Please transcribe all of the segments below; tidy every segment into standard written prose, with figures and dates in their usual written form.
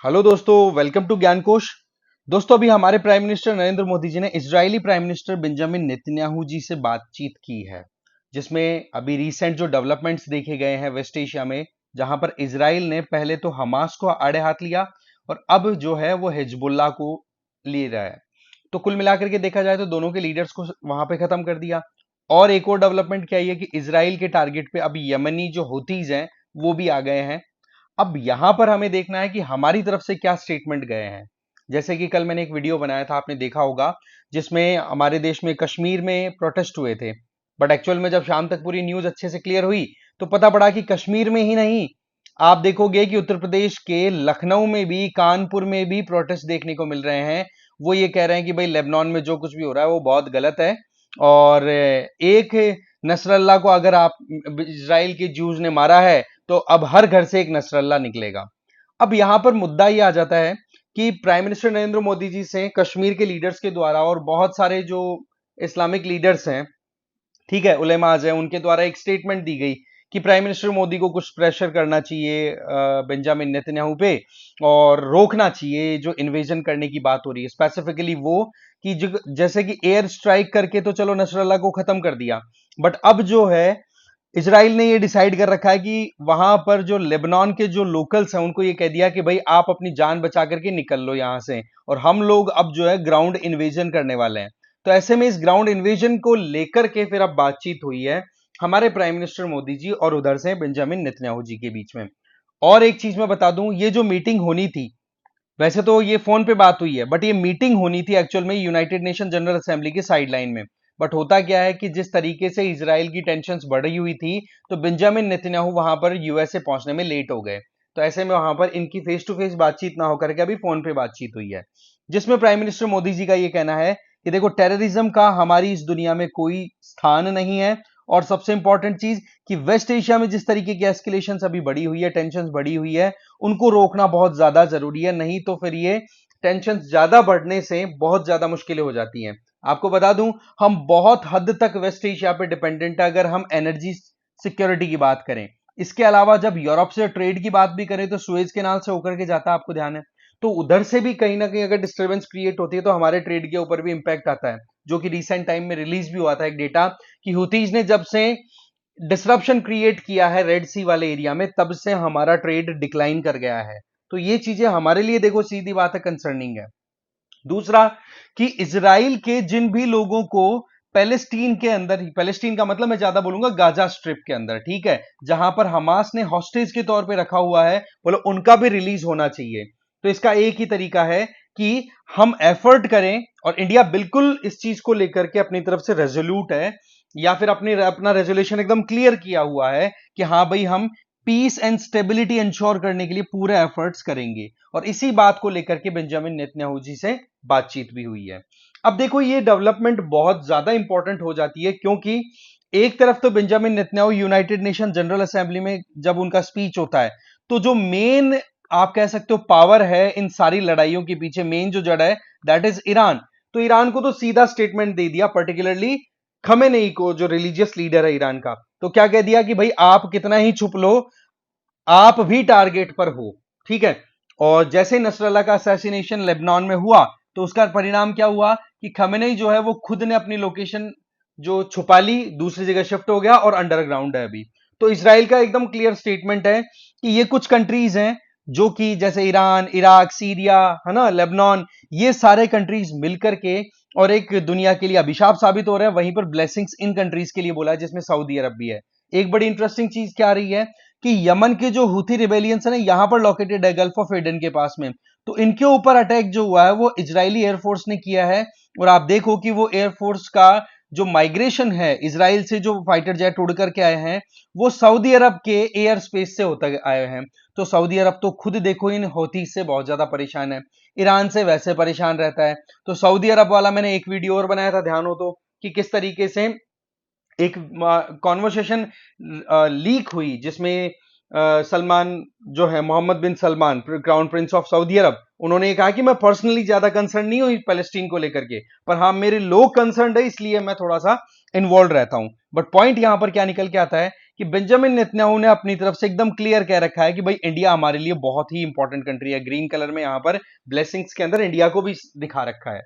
Hello दोस्तों, welcome to ज्ञान कोश। दोस्तों, अभी हमारे प्राइम मिनिस्टर नरेंद्र मोदी जी ने Israeli prime minister Benjamin Netanyahu ji से बातचीत की है, जिसमें अभी रिसेंट जो डेवलपमेंट्स देखे गए हैं वेस्ट एशिया में, जहां पर इजराइल ने पहले तो हमास को आड़े हाथ लिया और अब जो है वो हिजबुल्लाह को ले रहा है। तो कुल मिलाकर के देखा जाए तो दोनों के लीडर्स को वहां पे खत्म कर दिया। और एक और डेवलपमेंट क्या है कि इजराइल के टारगेट पे अभी यमनी जो हुतीज हैं वो भी आ गए हैं। अब यहां पर हमें देखना है कि हमारी तरफ से क्या स्टेटमेंट गए हैं। जैसे कि कल मैंने एक वीडियो बनाया था, आपने देखा होगा, जिसमें हमारे देश में कश्मीर में प्रोटेस्ट हुए थे। बट एक्चुअल में जब शाम तक पूरी न्यूज अच्छे से क्लियर हुई तो पता पड़ा कि कश्मीर में ही नहीं, आप देखोगे कि उत्तर प्रदेश के लखनऊ में भी, कानपुर में भी प्रोटेस्ट देखने को मिल रहे हैं। वो ये कह रहे हैं कि भाई लेबनान में जो कुछ भी हो रहा है वो बहुत गलत है, और एक नसरल्ला को अगर आप इजराइल के जूज ने मारा है तो अब हर घर से एक नसरल्ला निकलेगा। अब यहां पर मुद्दा ये आ जाता है कि प्राइम मिनिस्टर नरेंद्र मोदी जी से कश्मीर के लीडर्स के द्वारा और बहुत सारे जो इस्लामिक लीडर्स हैं, ठीक है, उलेमाज हैं, उनके द्वारा एक स्टेटमेंट दी गई कि प्राइम मिनिस्टर मोदी को कुछ प्रेशर करना चाहिए बेंजामिन नेतन्याहू पे, और रोकना चाहिए जो इन्वेजन करने की बात हो रही है, स्पेसिफिकली वो कि जैसे कि एयर स्ट्राइक करके तो चलो नसरल्ला को खत्म कर दिया, बट अब जो है इसराइल ने ये डिसाइड कर रखा है कि वहां पर जो लेबनान के जो लोकल्स हैं उनको ये कह दिया कि भाई आप अपनी जान बचा करके निकल लो यहां से, और हम लोग अब जो है ग्राउंड इन्वेजन करने वाले हैं। तो ऐसे में इस ग्राउंड इन्वेजन को लेकर के फिर अब बातचीत हुई है हमारे प्राइम मिनिस्टर मोदी जी और उधर से बेंजामिन नेतन्याहू जी के बीच में। और एक चीज मैं बता दूं, ये जो मीटिंग होनी थी, वैसे तो ये फोन पे बात हुई है, बट ये मीटिंग होनी थी एक्चुअल में यूनाइटेड नेशन जनरल असेंबली के साइडलाइन में। बट होता क्या है कि जिस तरीके से इसराइल की टेंशन्स बढ़ी हुई थी, तो बेंजामिन नेतन्याहू वहां पर यूएसए पहुंचने में लेट हो गए। तो ऐसे में वहां पर इनकी फेस टू फेस बातचीत ना होकर के अभी फोन पे बातचीत हुई है, जिसमें प्राइम मिनिस्टर मोदी जी का ये कहना है कि देखो, टेररिज्म का हमारी इस दुनिया में कोई स्थान नहीं है। और सबसे इंपॉर्टेंट चीज कि वेस्ट एशिया में जिस तरीके की एस्केलेशन अभी बढ़ी हुई है, टेंशन बढ़ी हुई है, उनको रोकना बहुत ज्यादा जरूरी है, नहीं तो फिर ये टेंशन ज्यादा बढ़ने से बहुत ज्यादा मुश्किलें हो जाती हैं। आपको बता दूं, हम बहुत हद तक वेस्ट एशिया पे डिपेंडेंट है अगर हम एनर्जी सिक्योरिटी की बात करें। इसके अलावा जब यूरोप से ट्रेड की बात भी करें तो सुएज कैनाल से होकर के जाता है, आपको ध्यान है। तो उधर से भी कहीं ना कहीं अगर डिस्टर्बेंस क्रिएट होती है तो हमारे ट्रेड के ऊपर भी इंपैक्ट आता है, जो कि रिसेंट टाइम में रिलीज भी हुआ था एक डेटा कि हुतीज ने जब से डिसरप्शन क्रिएट किया है रेड सी वाले एरिया में, तब से हमारा ट्रेड डिक्लाइन कर गया है। तो ये चीजें हमारे लिए, देखो, सीधी बात है, कंसर्निंग है। दूसरा कि इसराइल के जिन भी लोगों को पैलेस्टीन के अंदर ही, पैलेस्टीन का मतलब मैं ज्यादा बोलूंगा गाजा स्ट्रिप के अंदर, ठीक है, जहां पर हमास ने हॉस्टेज के तौर पे रखा हुआ है, बोलो उनका भी रिलीज होना चाहिए। तो इसका एक ही तरीका है कि हम एफर्ट करें, और इंडिया बिल्कुल इस चीज को लेकर के अपनी तरफ से रेजोल्यूट है, या फिर अपना रेजोल्यूशन एकदम क्लियर किया हुआ है कि हाँ भाई, हम पीस एंड स्टेबिलिटी इंश्योर करने के लिए पूरे एफर्ट्स करेंगे। और इसी बात को लेकर के बेंजामिन नेतन्याहू जी से बातचीत भी हुई है। अब देखो, ये डेवलपमेंट बहुत ज्यादा इंपॉर्टेंट हो जाती है, क्योंकि एक तरफ तो Benjamin Netanyahu United nation general assembly में जब उनका स्पीच होता है, तो जो मेन, आप कह सकते हो, पावर है इन सारी लड़ाइयों के पीछे, मेन जो जड़ है, दैट इज ईरान। तो ईरान को तो सीधा स्टेटमेंट दे दिया, पर्टिकुलरली खमेनेई को, जो रिलीजियस लीडर है ईरान का। तो क्या कह दिया कि भाई आप कितना ही छुप लो, आप भी टारगेट पर हो, ठीक है। और जैसे नसरल्ला का असैसिनेशन लेबनान में हुआ, तो उसका परिणाम क्या हुआ कि खमेनेई जो है वो खुद ने अपनी लोकेशन जो छुपा ली, दूसरी जगह शिफ्ट हो गया और अंडरग्राउंड है अभी। तो इसराइल का एकदम क्लियर स्टेटमेंट है कि ये कुछ कंट्रीज हैं जो कि जैसे ईरान, इराक, सीरिया, है ना, लेबनान, ये सारे कंट्रीज मिलकर के और एक दुनिया के लिए अभिशाप साबित हो रहे हैं, वहीं पर ब्लेसिंग्स इन कंट्रीज के लिए बोला है, जिसमें सऊदी अरब भी है। एक बड़ी इंटरेस्टिंग चीज क्या आ रही है कि यमन के जो हुथी रिबेलियंस है ना, यहां पर लोकेटेड है गल्फ ऑफ एडन के पास में, तो इनके ऊपर अटैक जो हुआ है वो इजरायली एयरफोर्स ने किया है। और आप देखो कि वो एयरफोर्स का जो माइग्रेशन है, इसराइल से जो फाइटर जेट उड़ करके आए हैं, वो सऊदी अरब के एयर स्पेस से होते आए हैं। तो सऊदी अरब तो खुद देखो इन हौथी से बहुत ज्यादा परेशान है, ईरान से वैसे परेशान रहता है। तो सऊदी अरब वाला मैंने एक वीडियो और बनाया था, ध्यान हो तो, कि किस तरीके से एक कॉन्वर्सेशन लीक हुई, जिसमें सलमान जो है, Mohammed bin Salman, crown prince of Saudi Arabia, उन्होंने ये कहा कि मैं पर्सनली ज्यादा कंसर्न नहीं हूं पैलेस्टीन को लेकर के, पर हाँ मेरे लोग कंसर्न है, इसलिए मैं थोड़ा सा इन्वॉल्व रहता हूं। बट पॉइंट यहां पर क्या निकल के आता है कि बेंजामिन नेतन्याहू ने अपनी तरफ से एकदम क्लियर कह रखा है कि भाई इंडिया हमारे लिए बहुत ही इंपॉर्टेंट कंट्री है। ग्रीन कलर में यहां पर ब्लेसिंग्स के अंदर इंडिया को भी दिखा रखा है।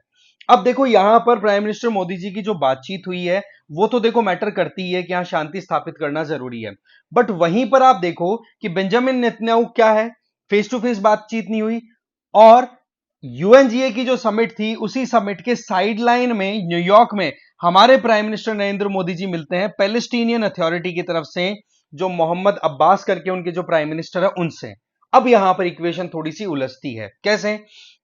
अब देखो यहां पर प्राइम मिनिस्टर मोदी जी की जो बातचीत हुई है वो तो देखो मैटर करती है कि यहां शांति स्थापित करना जरूरी है, बट वहीं पर आप देखो कि बेंजामिन नेतन्याहू क्या है, फेस टू फेस बातचीत नहीं हुई, और यूएनजीए की जो समिट थी उसी समिट के साइडलाइन में न्यूयॉर्क में हमारे प्राइम मिनिस्टर नरेंद्र मोदी जी मिलते हैं पैलेस्टीनियन अथॉरिटी की तरफ से, जो मोहम्मद अब्बास करके उनके जो प्राइम मिनिस्टर है उनसे। अब यहां पर इक्वेशन थोड़ी सी उलझती है। कैसे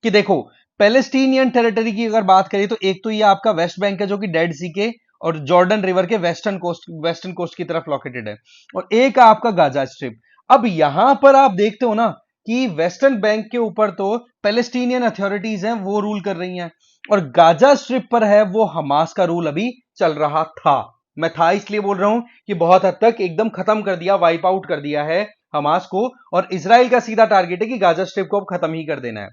कि देखो पैलेस्टीनियन टेरिटरी की अगर बात करें तो एक तो ये आपका वेस्ट बैंक है जो कि डेड सी के और जॉर्डन रिवर के वेस्टर्न कोस्ट की तरफ लोकेटेड है, और एक आपका गाजा स्ट्रिप। अब यहां पर आप देखते हो ना कि वेस्टर्न बैंक के ऊपर तो पैलेस्टीनियन अथॉरिटीज हैं वो रूल कर रही हैं, और गाजा स्ट्रिप पर है वो हमास का रूल अभी चल रहा था। मैं था इसलिए बोल रहा हूं कि बहुत हद तक एकदम खत्म कर दिया, वाइप आउट कर दिया है हमास को, और इसराइल का सीधा टारगेट है कि गाजा स्ट्रिप को अब खत्म ही कर देना है।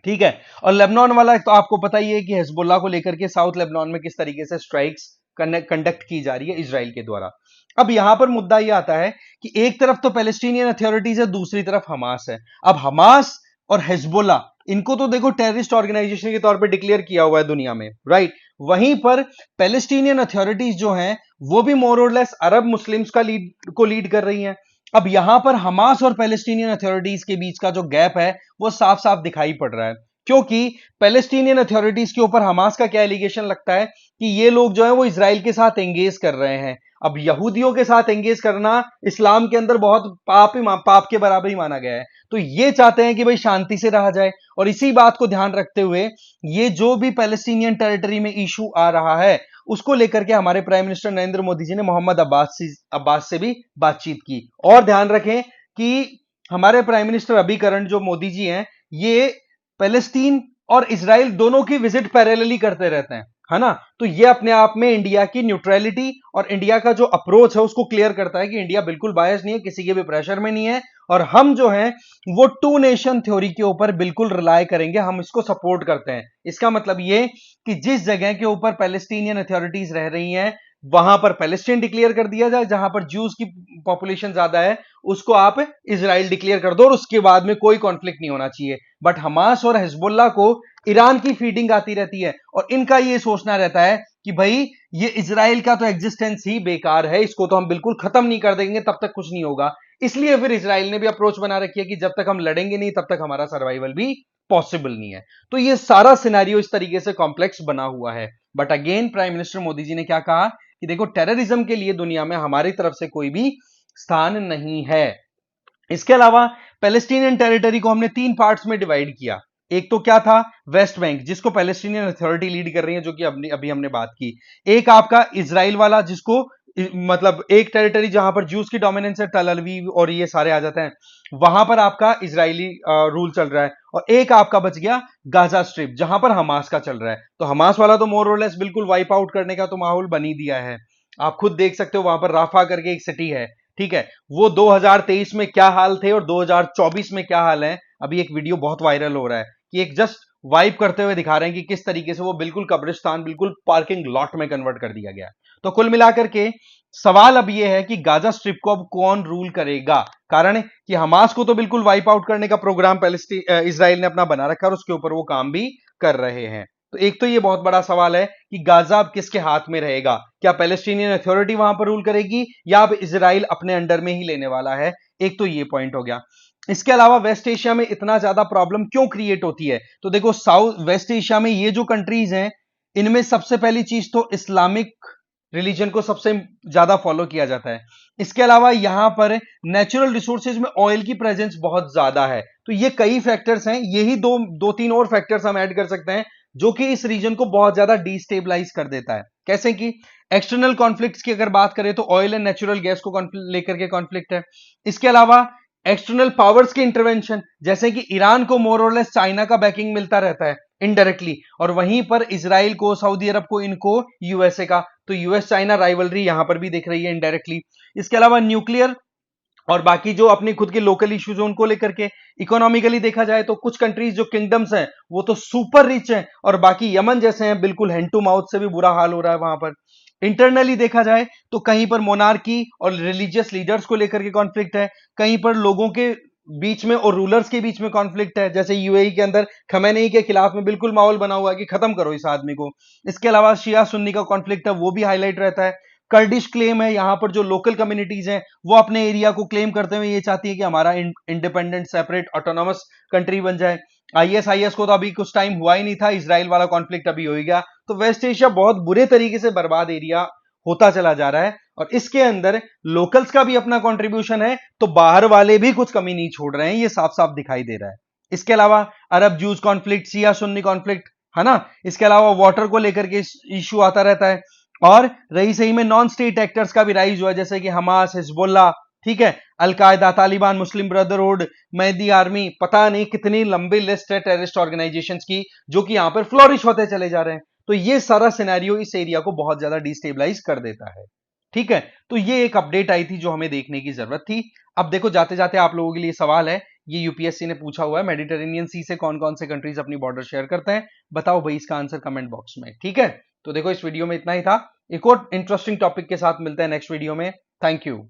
ठीक है, और लेबनान वाला तो आपको पता ही है कि हिजबुल्लाह को लेकर के साउथ लेबनान में किस तरीके से स्ट्राइक्स कंडक्ट की जा रही है इसराइल के द्वारा। अब यहां पर मुद्दा यह आता है कि एक तरफ तो पैलेस्टीनियन अथॉरिटीज है, दूसरी तरफ हमास है। अब हमास और हिजबुल्लाह इनको तो देखो टेररिस्ट ऑर्गेनाइजेशन के तौर पे डिक्लेयर किया हुआ है दुनिया में, राइट। वहीं पर पैलेस्टीनियन अथॉरिटीज जो हैं वो भी मोर और लेस अरब मुस्लिम्स को लीड कर रही हैं। अब यहां पर हमास और पैलेस्टीनियन अथॉरिटीज के बीच का जो गैप है वो साफ साफ दिखाई पड़ रहा है, क्योंकि पैलेस्टीनियन अथॉरिटीज के ऊपर हमास का क्या एलिगेशन लगता है कि ये लोग जो है वो इजराइल के साथ एंगेज कर रहे हैं। अब यहूदियों के साथ एंगेज करना इस्लाम के अंदर बहुत पाप के बराबर ही माना गया है, तो ये चाहते हैं कि भाई शांति से रहा जाए। और इसी बात को ध्यान रखते हुए ये जो भी पैलेस्टीनियन टेरिटरी में इशू आ रहा है उसको लेकर के हमारे प्राइम मिनिस्टर नरेंद्र मोदी जी ने मोहम्मद अब्बास से भी बातचीत की। और ध्यान रखें कि हमारे प्राइम मिनिस्टर अभी करंट जो मोदी जी हैं ये पैलेस्टीन और इजराइल दोनों की विजिट पैरेलली करते रहते हैं, है ना। तो ये अपने आप में इंडिया की न्यूट्रलिटी और इंडिया का जो अप्रोच है उसको क्लियर करता है कि इंडिया बिल्कुल बायस नहीं है, किसी के भी प्रेशर में नहीं है, और हम जो हैं वो टू नेशन थ्योरी के ऊपर बिल्कुल रिलाय करेंगे, हम इसको सपोर्ट करते हैं। इसका मतलब ये कि जिस जगह के ऊपर पैलेस्टीनियन अथॉरिटीज रह रही हैं वहां पर पैलेस्टीन डिक्लेयर कर दिया जाए, जहां पर ज्यूज की पॉपुलेशन ज्यादा है उसको आप इजराइल डिक्लेयर कर दो, और उसके बाद में कोई कॉन्फ्लिक्ट नहीं होना चाहिए। बट हमास और हिजबुल्लाह को ईरान की फीडिंग आती रहती है, और इनका ये सोचना रहता है कि भाई ये इजराइल का तो एग्जिस्टेंस ही बेकार है, इसको तो हम बिल्कुल खत्म नहीं कर देंगे तब तक कुछ नहीं होगा। इसलिए फिर इजराइल ने भी अप्रोच बना रखी है कि जब तक हम लड़ेंगे नहीं तब तक हमारा सर्वाइवल भी पॉसिबल नहीं है। तो ये सारा सिनेरियो इस तरीके से कॉम्प्लेक्स बना हुआ है। But again prime minister Modi ji ने क्या कहा कि देखो टेररिज्म के लिए दुनिया में हमारी तरफ से कोई भी स्थान नहीं है। इसके अलावा पैलेस्टीनियन टेरिटरी को हमने 3 पार्ट्स में डिवाइड किया। एक तो क्या था, वेस्ट बैंक, जिसको पैलेस्टीनियन अथॉरिटी लीड कर रही है, जो कि अभी हमने बात की। एक आपका इजराइल वाला, जिसको मतलब एक टेरिटरी जहां पर ज्यूज की डोमिनेंस है, टेल अवीव और ये सारे आ जाते हैं, वहां पर आपका इजरायली रूल चल रहा है। और एक आपका बच गया गाजा स्ट्रिप, जहां पर हमास का चल रहा है। तो हमास वाला तो मोर और लेस बिल्कुल वाइप आउट करने का तो माहौल बन ही दिया है। आप खुद देख सकते हो वहां पर राफा करके एक सिटी है, ठीक है, वो 2023 में क्या हाल थे और 2024 में क्या हाल है। अभी एक वीडियो बहुत वायरल हो रहा है कि एक जस्ट वाइप करते हुए दिखा रहे हैं कि किस तरीके से वो बिल्कुल कब्रिस्तान, बिल्कुल पार्किंग लॉट में कन्वर्ट कर दिया गया। तो कुल मिलाकर के सवाल अब यह है कि गाजा स्ट्रिप को अब कौन रूल करेगा। कारण कि हमास को तो बिल्कुल वाइप आउट करने का प्रोग्राम इजराइल ने अपना बना रखा है और उसके ऊपर वो काम भी कर रहे हैं। तो एक तो ये बहुत बड़ा सवाल है कि गाजा अब किसके हाथ में रहेगा, क्या पैलेस्टीनियन अथॉरिटी वहां पर रूल करेगी या अब इजराइल अपने अंडर में ही लेने वाला है। एक तो ये पॉइंट हो गया। इसके अलावा वेस्ट एशिया में इतना ज्यादा प्रॉब्लम क्यों क्रिएट होती है, तो देखो साउथ वेस्ट एशिया में ये जो कंट्रीज हैं इनमें सबसे पहली चीज तो इस्लामिक रिलीजन को सबसे ज्यादा फॉलो किया जाता है। इसके अलावा यहां पर नेचुरल रिसोर्सेज में ऑयल की प्रेजेंस बहुत ज्यादा है। तो ये कई फैक्टर्स हैं, यही दो तीन और फैक्टर्स हम ऐड कर सकते हैं जो कि इस रीजन को बहुत ज्यादा डिस्टेबलाइज कर देता है। कैसे कि एक्सटर्नल कॉन्फ्लिक्ट्स की अगर बात करें तो ऑयल एंड नेचुरल गैस को लेकर के कॉन्फ्लिक्ट है। इसके अलावा एक्सटर्नल पावर्स के इंटरवेंशन, जैसे कि ईरान को मोर और लेस चाइना का बैकिंग मिलता रहता है इनडायरेक्टली, और वहीं पर इजराइल को, सऊदी अरब को, इनको यूएसए का, तो यूएस चाइना राइवलरी यहां पर भी दिख रही है इनडायरेक्टली। इसके अलावा न्यूक्लियर और बाकी जो अपनी खुद के लोकल इश्यूज हैं उनको लेकर के। इकोनॉमिकली देखा जाए तो कुछ कंट्रीज जो किंगडम्स हैं वो तो सुपर रिच हैं, और बाकी यमन जैसे हैं बिल्कुल हैंड टू माउथ से भी बुरा हाल हो रहा है वहां पर। इंटरनली देखा जाए तो कहीं पर मोनार्की और रिलीजियस लीडर्स को लेकर के कॉन्फ्लिक्ट है, कहीं पर लोगों के बीच में और रूलर्स के बीच में कॉन्फ्लिक्ट है, जैसे यूएई के अंदर खमेनेई के खिलाफ में बिल्कुल माहौल बना हुआ है कि खत्म करो इस आदमी को। इसके अलावा शिया सुन्नी का कॉन्फ्लिक्ट है, वो भी हाईलाइट रहता है। कर्डिश क्लेम है, यहां पर जो लोकल कम्युनिटीज हैं वो अपने एरिया को क्लेम करते हुए ये चाहती है कि हमारा इंडिपेंडेंट सेपरेट ऑटोनॉमस कंट्री बन जाए। आईएसआईएस को तो अभी कुछ टाइम हुआ ही नहीं था, इजराइल वाला कॉन्फ्लिक्ट अभी हो ही गया। तो वेस्ट एशिया बहुत बुरे तरीके से बर्बाद एरिया होता चला जा रहा है, और इसके अंदर लोकल्स का भी अपना कंट्रीब्यूशन है, तो बाहर वाले भी कुछ कमी नहीं छोड़ रहे हैं, ये साफ साफ दिखाई दे रहा है। इसके अलावा अरब जूस कॉन्फ्लिक्ट, शिया सुन्नी कॉन्फ्लिक्ट, है ना। इसके अलावा वाटर को लेकर के इश्यू आता रहता है, और रही सही में नॉन स्टेट एक्टर्स का भी राइज हुआ, जैसे कि हमास, हिजबुल्ला, ठीक है, अलकायदा, तालिबान, मुस्लिम ब्रदरहुड, मैदी आर्मी, पता नहीं कितनी लंबी लिस्ट है टेररिस्ट ऑर्गेनाइजेशंस की जो कि यहां पर फ्लोरिश होते चले जा रहे हैं। तो ये सारा सिनेरियो इस एरिया को बहुत ज्यादा डिस्टेबलाइज कर देता है। ठीक है, तो ये एक अपडेट आई थी जो हमें देखने की जरूरत थी। अब देखो, जाते जाते आप लोगों के लिए सवाल है, ये यूपीएससी ने पूछा हुआ है, मेडिटेरेनियन सी से कौन कौन से कंट्रीज अपनी बॉर्डर शेयर करते हैं, बताओ भाई इसका आंसर कमेंट बॉक्स में। ठीक है, तो देखो इस वीडियो में इतना ही था। एक और इंटरेस्टिंग टॉपिक के साथ मिलते हैं नेक्स्ट वीडियो में। Thank you.